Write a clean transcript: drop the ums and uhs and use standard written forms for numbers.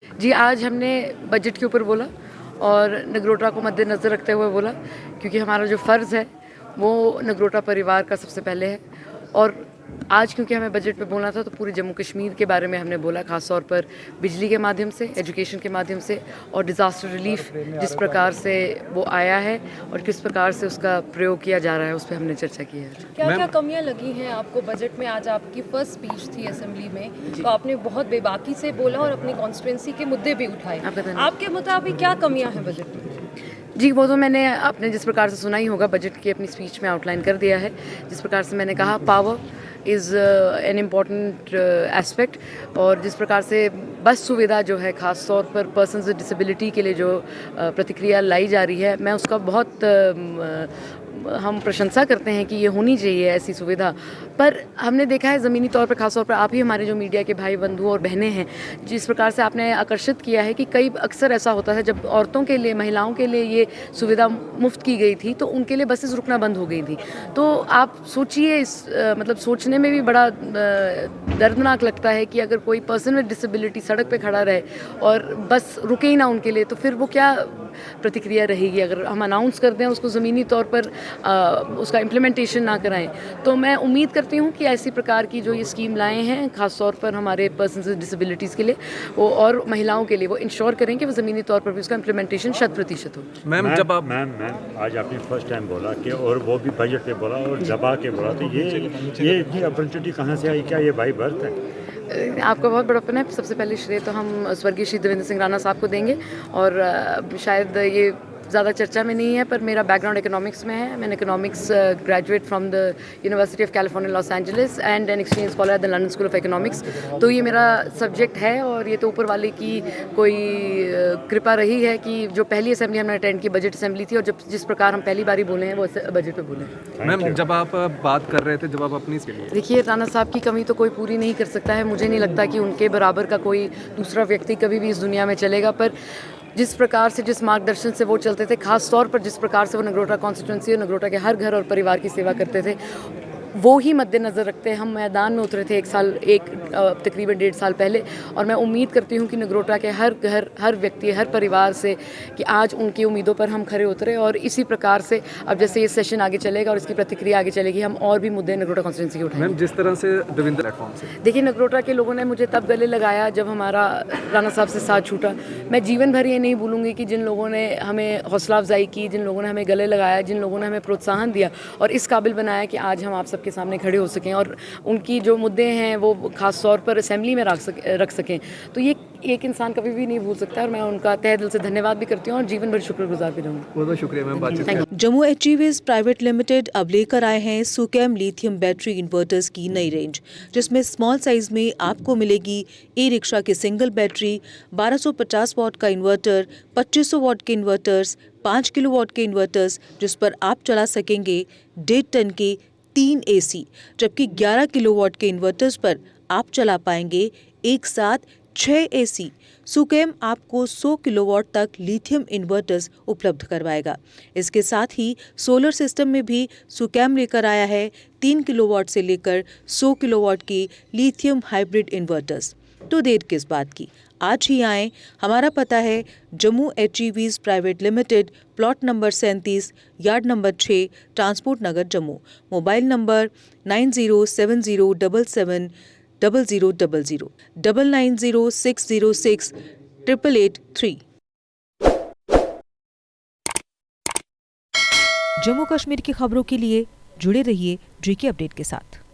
जी, आज हमने बजट के ऊपर बोला और नगरोटा को मद्देनज़र रखते हुए बोला, क्योंकि हमारा जो फ़र्ज़ है वो नगरोटा परिवार का सबसे पहले है। और आज क्योंकि हमें बजट पे बोलना था तो पूरे जम्मू कश्मीर के बारे में हमने बोला, ख़ास तौर पर बिजली के माध्यम से, एजुकेशन के माध्यम से और डिज़ास्टर रिलीफ़ जिस प्रकार से वो आया है और किस प्रकार से उसका प्रयोग किया जा रहा है, उस पे हमने चर्चा की है। क्या-क्या कमियां लगी हैं आपको बजट में? आज आपकी फर्स्ट स्पीच थी असेंबली में, तो आपने बहुत बेबाकी से बोला और अपनी कॉन्स्टिट्यूंसी के मुद्दे भी उठाए। आपके मुताबिक क्या कमियां हैं बजट में? जी, वो तो मैंने आपने जिस प्रकार से सुना ही होगा, बजट की अपनी स्पीच में आउटलाइन कर दिया है। जिस प्रकार से मैंने कहा, power is an important aspect, और जिस प्रकार से बस सुविधा जो है ख़ास तौर पर पर्सन्स विद डिसेबिलिटी के लिए जो प्रतिक्रिया लाई जा रही है, मैं उसका बहुत हम प्रशंसा करते हैं कि ये होनी चाहिए ऐसी सुविधा। पर हमने देखा है ज़मीनी तौर पर, ख़ास तौर पर आप ही हमारे जो मीडिया के भाई बंधु और बहनें हैं, जिस प्रकार से आपने आकर्षित किया है कि कई अक्सर ऐसा होता है जब औरतों के लिए, महिलाओं के लिए ये सुविधा मुफ्त की गई थी तो उनके लिए बसेस रुकना बंद हो गई थी। तो आप सोचिए, इस मतलब सोचने में भी बड़ा दर्दनाक लगता है कि अगर कोई पर्सन विद डिसेबिलिटी सड़क पे खड़ा रहे और बस रुके ही ना उनके लिए, तो फिर वो क्या प्रतिक्रिया रहेगी अगर हम अनाउंस कर दें उसको ज़मीनी तौर पर उसका इम्प्लीमेंटेशन ना कराएं। तो मैं उम्मीद करती हूँ कि ऐसी प्रकार की जो ये स्कीम लाए हैं ख़ास तौर पर हमारे पर्सन्स विद डिसेबिलिटीज़ के लिए वो और महिलाओं के लिए, वो इंश्योर करें कि वो ज़मीनी तौर पर भी उसका इम्प्लीमेंटेशन 100% हो। मैम, आज आपने फर्स्ट टाइम बोला कि, और वो भी बजट पे बोला और दबा के बोला, तो ये इतनी अपॉर्चुनिटी कहाँ से आई? क्या ये बाई बर्थ है? आपका बहुत बड़प्पन है। सबसे पहले श्रेय तो हम स्वर्गीय श्री देवेंद्र सिंह राणा साहब को देंगे, और शायद ये ज़्यादा चर्चा में नहीं है पर मेरा बैकग्राउंड इकोनॉमिक्स में है। मैंने economics graduate from the university of California Los Angeles and an experience scholar at the London school of economics. तो ये मेरा सब्जेक्ट है और ये तो ऊपर वाले की कोई कृपा रही है कि जो पहली असेंबली हमने अटेंड की बजट असेंबली थी, और जब जिस प्रकार हम पहली बारी बोले हैं वो बजट पे बोले हैं। मैम, जब आप बात कर रहे थे, जब आप अपनी देखिए, राणा साहब की कमी तो कोई पूरी नहीं कर सकता है। मुझे नहीं लगता कि उनके बराबर का कोई दूसरा व्यक्ति कभी भी इस दुनिया में चलेगा। पर जिस प्रकार से, जिस मार्गदर्शन से वो चलते थे, खास तौर पर जिस प्रकार से वो नगरोटा कॉन्स्टिट्यूंसी और नगरोटा के हर घर और परिवार की सेवा करते थे, वो ही मद्देनज़र रखते हम मैदान में उतरे थे तकरीबन 1.5 साल पहले। और मैं उम्मीद करती हूँ कि नगरोटा के हर घर, हर व्यक्ति, हर परिवार से कि आज उनकी उम्मीदों पर हम खरे उतरे, और इसी प्रकार से अब जैसे ये सेशन आगे चलेगा और इसकी प्रतिक्रिया आगे चलेगी, हम और भी मुद्दे नगरोटा कॉन्स्टिट्यूंसी के उठाएंगे। मैम, जिस तरह से देवेंद्र प्लेटफॉर्म से देखिए, नगरोटा के लोगों ने मुझे तब गले लगाया जब हमारा राणा साहब से साथ छूटा। मैं जीवन भर ये नहीं भूलूंगी कि जिन लोगों ने हमें हौसला अफजाई की, जिन लोगों ने हमें गले लगाया, जिन लोगों ने हमें प्रोत्साहन दिया और इस काबिल बनाया कि आज हम आप सबके सामने खड़े हो सकें और उनकी जो मुद्दे हैं वो खास तौर पर असेंबली में रख सकें, तो ये एक इंसान कभी भी नहीं भूल सकता। और मैं उनका तहे दिल से धन्यवाद भी करती हूँ और जीवन भर शुक्रगुजार भी रहूँगी। बहुत बहुत शुक्रिया मैम बातचीत। जम्मू एचईवीज प्राइवेट लिमिटेड अब लेकर आए हैं सुकैम लिथियम बैटरी इन्वर्टर्स की नई रेंज, जिसमें स्मॉल साइज में आपको मिलेगी ई रिक्शा की सिंगल बैटरी, 1250 वॉट का इन्वर्टर, 2500 वॉट के इन्वर्टर्स, 5 किलोवाट के इन्वर्टर्स, जिस पर आप चला सकेंगे 1.5 टन के 3 एसी, जबकि 11 किलोवाट के इन्वर्टर्स पर आप चला पाएंगे एक साथ 6 एसी। सुकैम आपको 100 किलोवाट तक लिथियम इन्वर्टर्स उपलब्ध करवाएगा। इसके साथ ही सोलर सिस्टम में भी सुकैम लेकर आया है 3 किलोवाट से लेकर 100 किलोवाट की लिथियम हाइब्रिड इन्वर्टर्स। तो देर किस बात की, आज ही आएं। हमारा पता है Jammu HEVs private limited, plot number 37, yard number 6, transport Nagar Jammu. Mobile number 9070770000, 9906068883। Jammu Kashmir की खबरों के लिए जुड़े रहिए JK अपडेट के साथ।